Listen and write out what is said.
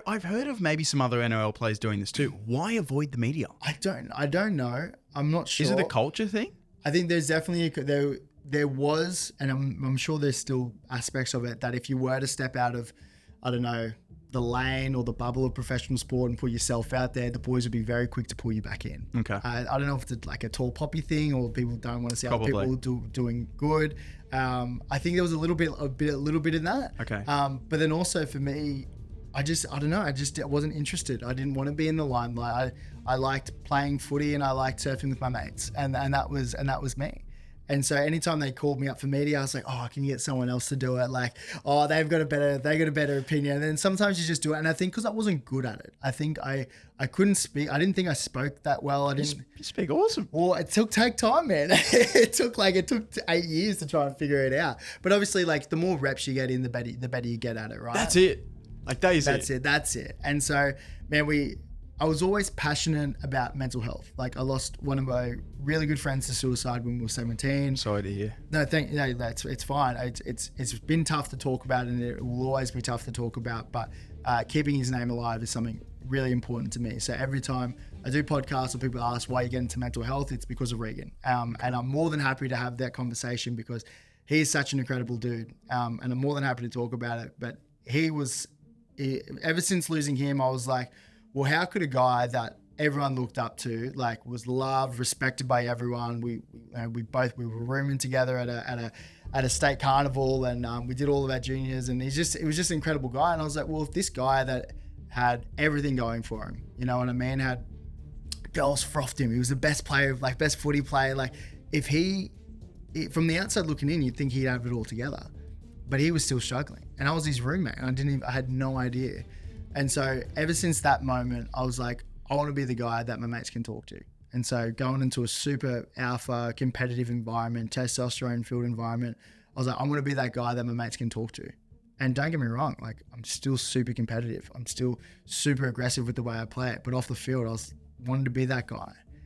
I've heard of maybe some other NRL players doing this too. Why avoid the media? I don't know. I'm not sure. Is it the culture thing? I think there's definitely there was, and I'm sure there's still aspects of it that if you were to step out of, I don't know, the lane or the bubble of professional sport and put yourself out there, the boys would be very quick to pull you back in. Okay. I don't know if it's like a tall poppy thing or people don't want to see Probably. other people doing good. I think there was a little bit in that. Okay. But then also for me, I don't know. I wasn't interested. I didn't want to be in the limelight. I liked playing footy and I liked surfing with my mates, and that was me. And so anytime they called me up for media, I was like, oh, can you get someone else to do it? Like, oh, they got a better opinion. And then sometimes you just do it. And I think because I wasn't good at it, I think I couldn't speak. I didn't think I spoke that well. I didn't. You speak awesome. Well, it took time, man. it took 8 years to try and figure it out. But obviously, like the more reps you get in, the better you get at it, right? That's it. Like that's it. And so, man, I was always passionate about mental health. Like I lost one of my really good friends to suicide when we were 17. Sorry to hear. No, it's fine. It's been tough to talk about, and it will always be tough to talk about. But keeping his name alive is something really important to me. So every time I do podcasts or people ask why you get into mental health, it's because of Regan. And I'm more than happy to have that conversation because he is such an incredible dude. And I'm more than happy to talk about it. But ever since losing him, I was like, well, how could a guy that everyone looked up to, like, was loved, respected by everyone? We were rooming together at a state carnival, and we did all of our juniors, and it was just an incredible guy. And I was like, well, if this guy that had everything going for him, you know what I mean, had girls frothed him, he was the best player, like best footy player, like if from the outside looking in, you'd think he'd have it all together, but he was still struggling, and I was his roommate, and I had no idea. And so ever since that moment, I was like, I want to be the guy that my mates can talk to. And so going into a super alpha competitive environment, testosterone filled environment, I was like, I'm going to be that guy that my mates can talk to. And don't get me wrong, like I'm still super competitive. I'm still super aggressive with the way I play it. But off the field, wanted to be that guy.